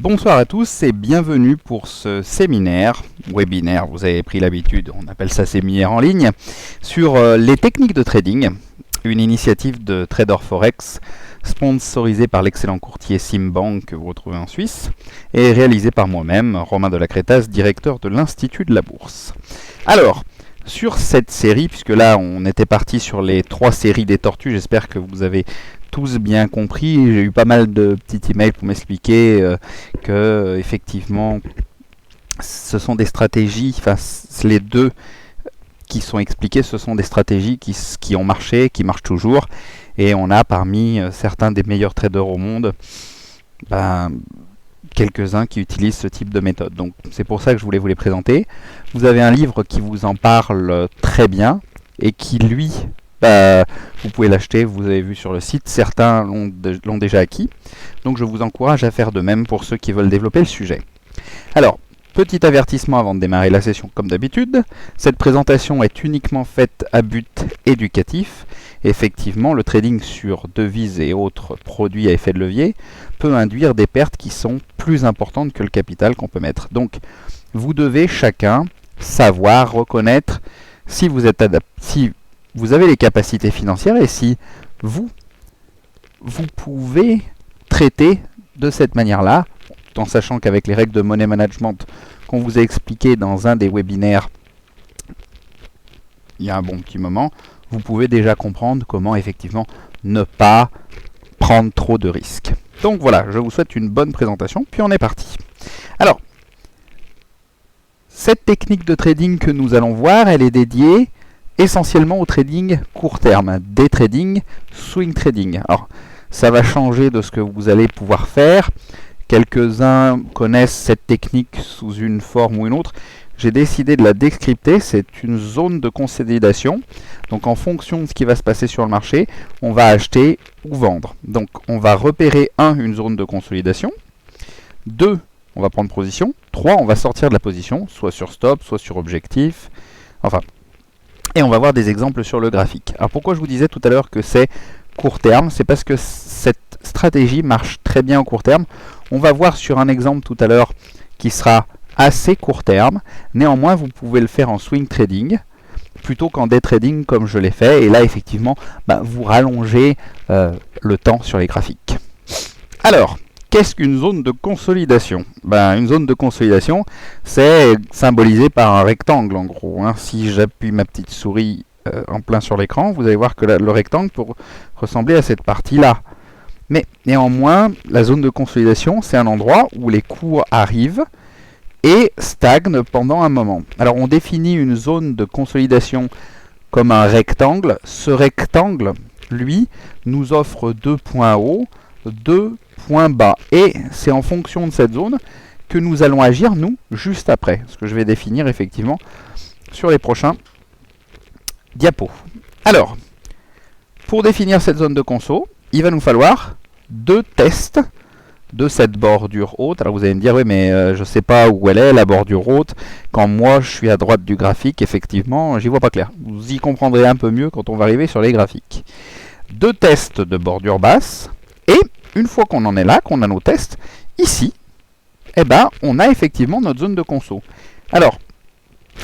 Bonsoir à tous et bienvenue pour ce séminaire, webinaire, vous avez pris l'habitude, on appelle ça séminaire en ligne, sur les techniques de trading, une initiative de Trader Forex sponsorisée par l'excellent courtier Simbank que vous retrouvez en Suisse et réalisée par moi-même, Romain de la Crétasse, directeur de l'Institut de la Bourse. Alors, sur cette série, puisque là on était parti sur les 3 séries des tortues, j'espère que vous avez tous bien compris. J'ai eu pas mal de petits emails pour m'expliquer que effectivement ce sont des stratégies, enfin les deux qui sont expliquées, ce sont des stratégies qui ont marché, qui marchent toujours, et on a parmi certains des meilleurs traders au monde quelques-uns qui utilisent ce type de méthode. Donc c'est pour ça que je voulais vous les présenter. Vous avez un livre qui vous en parle très bien et qui lui, vous pouvez l'acheter, vous avez vu sur le site, certains l'ont déjà acquis. Donc je vous encourage à faire de même pour ceux qui veulent développer le sujet. Alors, petit avertissement avant de démarrer la session comme d'habitude, cette présentation est uniquement faite à but éducatif. Effectivement, le trading sur devises et autres produits à effet de levier peut induire des pertes qui sont plus importantes que le capital qu'on peut mettre. Donc, vous devez chacun savoir reconnaître si vous êtes si vous avez les capacités financières et si vous pouvez traiter de cette manière-là, en sachant qu'avec les règles de money management qu'on vous a expliquées dans un des webinaires il y a un bon petit moment, vous pouvez déjà comprendre comment effectivement ne pas prendre trop de risques. Donc voilà, je vous souhaite une bonne présentation, puis on est parti. Alors, cette technique de trading que nous allons voir, elle est dédiée essentiellement au trading court terme, day trading, swing trading. Alors, ça va changer de ce que vous allez pouvoir faire. Quelques-uns connaissent cette technique sous une forme ou une autre. J'ai décidé de la décrypter. C'est une zone de consolidation. Donc en fonction de ce qui va se passer sur le marché, on va acheter ou vendre. Donc on va repérer 1, une zone de consolidation. 2, on va prendre position. 3, on va sortir de la position, soit sur stop, soit sur objectif. Enfin, et on va voir des exemples sur le graphique. Alors pourquoi je vous disais tout à l'heure que c'est court terme? C'est parce que cette stratégie marche très bien au court terme. On va voir sur un exemple tout à l'heure qui sera assez court terme. Néanmoins, vous pouvez le faire en swing trading plutôt qu'en day trading comme je l'ai fait. Et là, effectivement, vous rallongez le temps sur les graphiques. Alors, qu'est-ce qu'une zone de consolidation? Une zone de consolidation, c'est symbolisé par un rectangle en gros. Si j'appuie ma petite souris en plein sur l'écran, vous allez voir que le rectangle peut ressembler à cette partie-là. Mais néanmoins, la zone de consolidation, c'est un endroit où les cours arrivent et stagnent pendant un moment. Alors on définit une zone de consolidation comme un rectangle. Ce rectangle, lui, nous offre 2 points hauts, 2 points bas. Et c'est en fonction de cette zone que nous allons agir, nous, juste après. Ce que je vais définir effectivement sur les prochains diapos. Alors, pour définir cette zone de conso, il va nous falloir 2 tests de cette bordure haute. Alors vous allez me dire, oui mais je ne sais pas où elle est, la bordure haute. Quand moi je suis à droite du graphique, effectivement, j'y vois pas clair. Vous y comprendrez un peu mieux quand on va arriver sur les graphiques. 2 tests de bordure basse. Et une fois qu'on en est là, qu'on a nos tests, ici, on a effectivement notre zone de conso. Alors,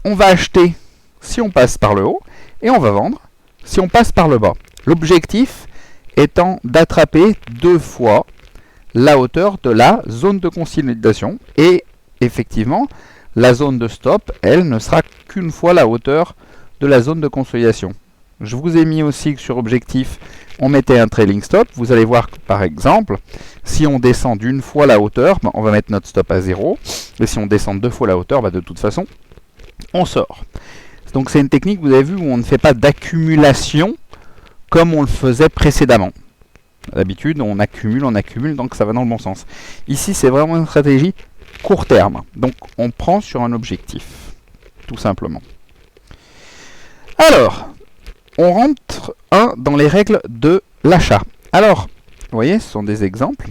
on va acheter si on passe par le haut, et on va vendre si on passe par le bas. L'objectif étant d'attraper 2 fois la hauteur de la zone de consolidation. Et effectivement, la zone de stop, elle, ne sera qu'une fois la hauteur de la zone de consolidation. Je vous ai mis aussi que sur objectif, on mettait un trailing stop. Vous allez voir que, par exemple, si on descend d'une fois la hauteur, on va mettre notre stop à 0. Et si on descend 2 fois la hauteur, de toute façon, on sort. Donc c'est une technique, vous avez vu, où on ne fait pas d'accumulation comme on le faisait précédemment. D'habitude, on accumule, donc ça va dans le bon sens. Ici, c'est vraiment une stratégie court terme. Donc, on prend sur un objectif, tout simplement. Alors, on rentre dans les règles de l'achat. Alors, vous voyez, ce sont des exemples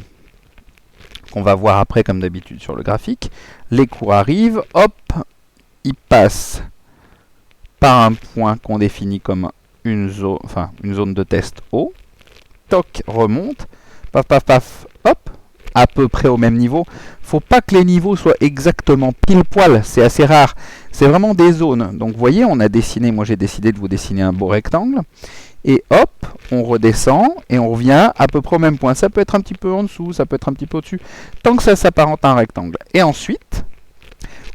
qu'on va voir après, comme d'habitude, sur le graphique. Les cours arrivent, hop, ils passent par un point qu'on définit comme une zone de test haut. Toc, remonte, paf, paf, paf, hop, à peu près au même niveau. Faut pas que les niveaux soient exactement pile poil, c'est assez rare. C'est vraiment des zones. Donc vous voyez, on a dessiné, moi j'ai décidé de vous dessiner un beau rectangle. Et hop, on redescend et on revient à peu près au même point. Ça peut être un petit peu en dessous, ça peut être un petit peu au-dessus, tant que ça s'apparente à un rectangle. Et ensuite,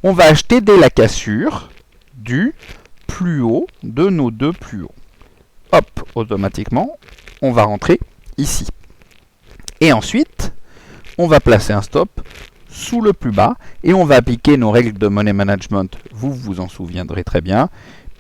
on va acheter des lacassures du plus haut de nos deux plus hauts. Hop, automatiquement, on va rentrer ici. Et ensuite, on va placer un stop sous le plus bas et on va appliquer nos règles de money management. Vous vous en souviendrez très bien,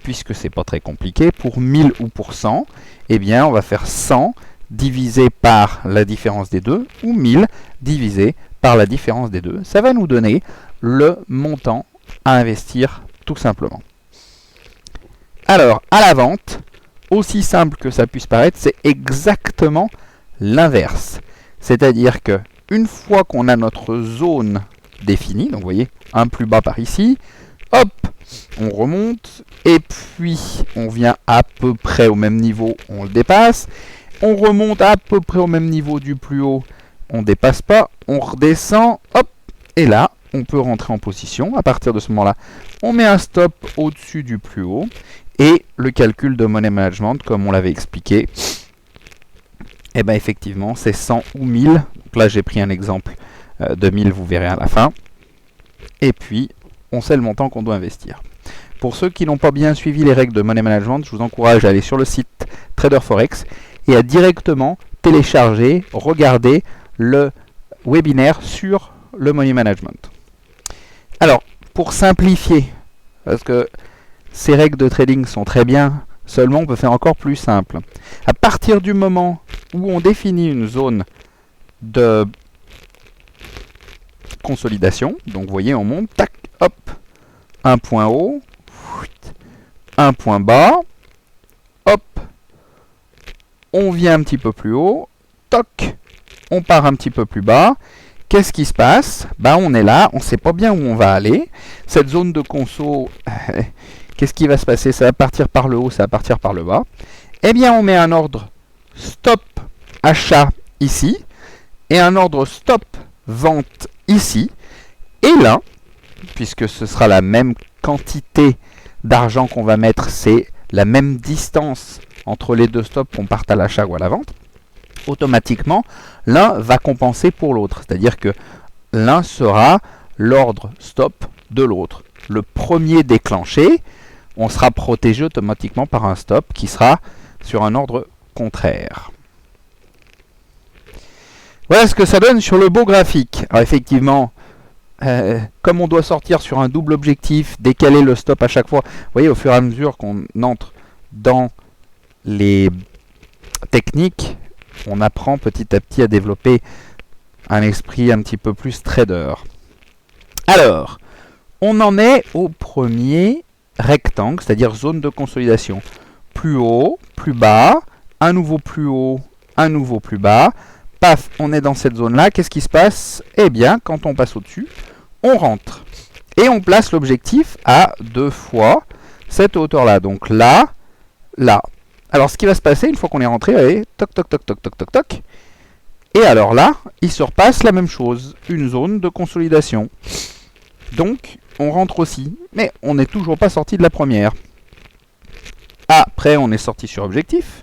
puisque c'est pas très compliqué. Pour 1000 ou pour 100, eh bien, on va faire 100 divisé par la différence des deux, ou 1000 divisé par la différence des deux. Ça va nous donner le montant à investir, tout simplement. Alors, à la vente, aussi simple que ça puisse paraître, c'est exactement l'inverse. C'est-à-dire que une fois qu'on a notre zone définie, donc vous voyez, un plus bas par ici, hop, on remonte, et puis on vient à peu près au même niveau, on le dépasse, on remonte à peu près au même niveau du plus haut, on ne dépasse pas, on redescend, hop, et là, on peut rentrer en position. À partir de ce moment-là, on met un stop au-dessus du plus haut, et le calcul de money management, comme on l'avait expliqué, et bien effectivement, c'est 100 ou 1000. Donc là, j'ai pris un exemple de 1000, vous verrez à la fin. Et puis, on sait le montant qu'on doit investir. Pour ceux qui n'ont pas bien suivi les règles de money management, je vous encourage à aller sur le site Trader Forex et à directement télécharger, regarder le webinaire sur le money management. Alors, pour simplifier, parce que ces règles de trading sont très bien, seulement on peut faire encore plus simple. À partir du moment où on définit une zone de consolidation, donc vous voyez, on monte, tac, hop, un point haut, un point bas, hop, on vient un petit peu plus haut, toc, on part un petit peu plus bas. Qu'est-ce qui se passe? On est là, on ne sait pas bien où on va aller. Cette zone de conso, qu'est-ce qui va se passer? Ça va partir par le haut, ça va partir par le bas. Eh bien, on met un ordre stop achat ici et un ordre stop vente ici. Et là, puisque ce sera la même quantité d'argent qu'on va mettre, c'est la même distance entre les deux stops qu'on parte à l'achat ou à la vente, automatiquement, l'un va compenser pour l'autre. C'est-à-dire que l'un sera l'ordre stop de l'autre. Le premier déclenché, on sera protégé automatiquement par un stop qui sera sur un ordre contraire. Voilà ce que ça donne sur le beau graphique. Alors effectivement, comme on doit sortir sur un double objectif, décaler le stop à chaque fois, vous voyez, au fur et à mesure qu'on entre dans les techniques, on apprend petit à petit à développer un esprit un petit peu plus trader. Alors, on en est au premier rectangle, c'est-à-dire zone de consolidation. Plus haut, plus bas, un nouveau plus haut, un nouveau plus bas. Paf, on est dans cette zone-là. Qu'est-ce qui se passe? Eh bien, quand on passe au-dessus, on rentre. Et on place l'objectif à 2 fois cette hauteur-là. Donc là, là. Alors, ce qui va se passer, une fois qu'on est rentré, allez, toc, toc, toc, toc, toc, toc, toc. Et alors là, il se repasse la même chose. Une zone de consolidation. Donc, on rentre aussi. Mais on n'est toujours pas sorti de la première. Après, on est sorti sur objectif.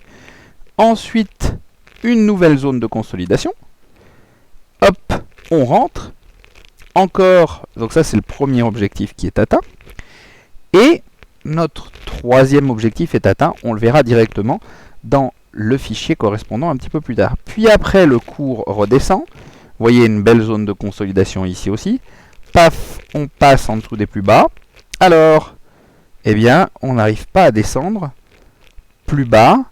Ensuite, une nouvelle zone de consolidation. Hop, on rentre. Encore, donc ça c'est le premier objectif qui est atteint. Et notre troisième objectif est atteint. On le verra directement dans le fichier correspondant un petit peu plus tard. Puis après, le cours redescend. Vous voyez une belle zone de consolidation ici aussi. Paf, on passe en dessous des plus bas. Alors, eh bien, on n'arrive pas à descendre plus bas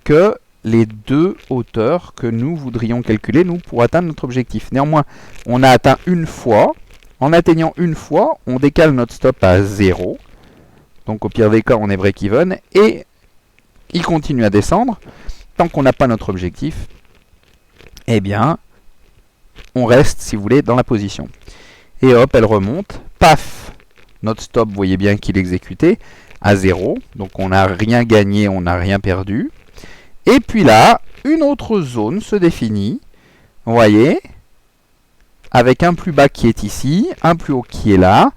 que les deux hauteurs que nous voudrions calculer, nous, pour atteindre notre objectif. Néanmoins, on a atteint une fois. En atteignant une fois, on décale notre stop à 0. Donc, au pire des cas, on est break-even. Et il continue à descendre. Tant qu'on n'a pas notre objectif, eh bien, on reste, si vous voulez, dans la position. Et hop, elle remonte. Paf! Notre stop, vous voyez bien qu'il est exécuté à 0. Donc, on n'a rien gagné, on n'a rien perdu. Et puis là, une autre zone se définit. Vous voyez, avec un plus bas qui est ici, un plus haut qui est là,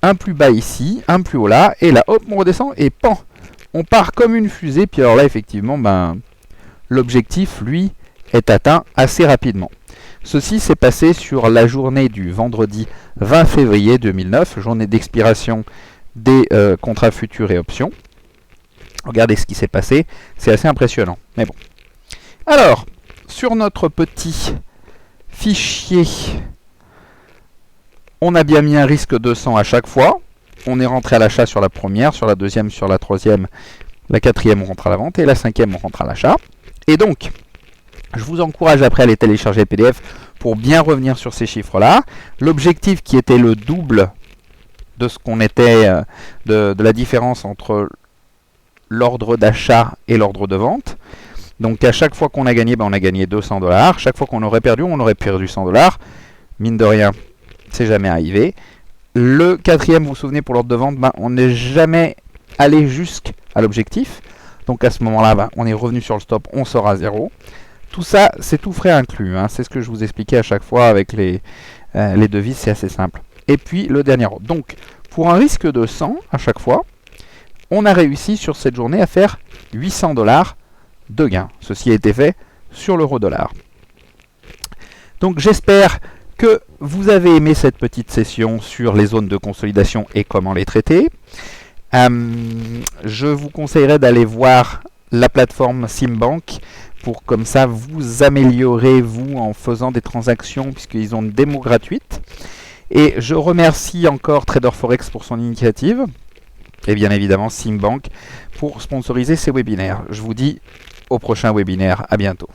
un plus bas ici, un plus haut là, et là, hop, on redescend, et pan, on part comme une fusée, puis alors là, effectivement, l'objectif, lui, est atteint assez rapidement. Ceci s'est passé sur la journée du vendredi 20 février 2009, journée d'expiration des contrats futurs et options. Regardez ce qui s'est passé, c'est assez impressionnant, mais bon. Alors, sur notre petit fichier, on a bien mis un risque de 100 à chaque fois. On est rentré à l'achat sur la première, sur la deuxième, sur la troisième, la quatrième on rentre à la vente et la cinquième on rentre à l'achat. Et donc, je vous encourage après à aller télécharger le PDF pour bien revenir sur ces chiffres-là. L'objectif qui était le double de ce qu'on était, de la différence entre l'ordre d'achat et l'ordre de vente. Donc à chaque fois qu'on a gagné, on a gagné 200 $. Chaque fois qu'on aurait perdu, on aurait perdu 100 $. Mine de rien, c'est jamais arrivé. Le quatrième, vous vous souvenez, pour l'ordre de vente, on n'est jamais allé jusqu'à l'objectif. Donc à ce moment-là, on est revenu sur le stop, on sort à 0. Tout ça, c'est tout frais inclus. Hein. C'est ce que je vous expliquais à chaque fois avec les devises, c'est assez simple. Et puis le dernier ordre. Donc pour un risque de 100 à chaque fois, on a réussi sur cette journée à faire 800 $ de gain. Ceci a été fait sur l'euro-dollar. Donc j'espère que vous avez aimé cette petite session sur les zones de consolidation et comment les traiter. Je vous conseillerais d'aller voir la plateforme Simbank pour comme ça vous améliorer vous en faisant des transactions puisqu'ils ont une démo gratuite. Et je remercie encore Trader Forex pour son initiative et bien évidemment Simbank pour sponsoriser ces webinaires. Je vous dis au prochain webinaire, à bientôt.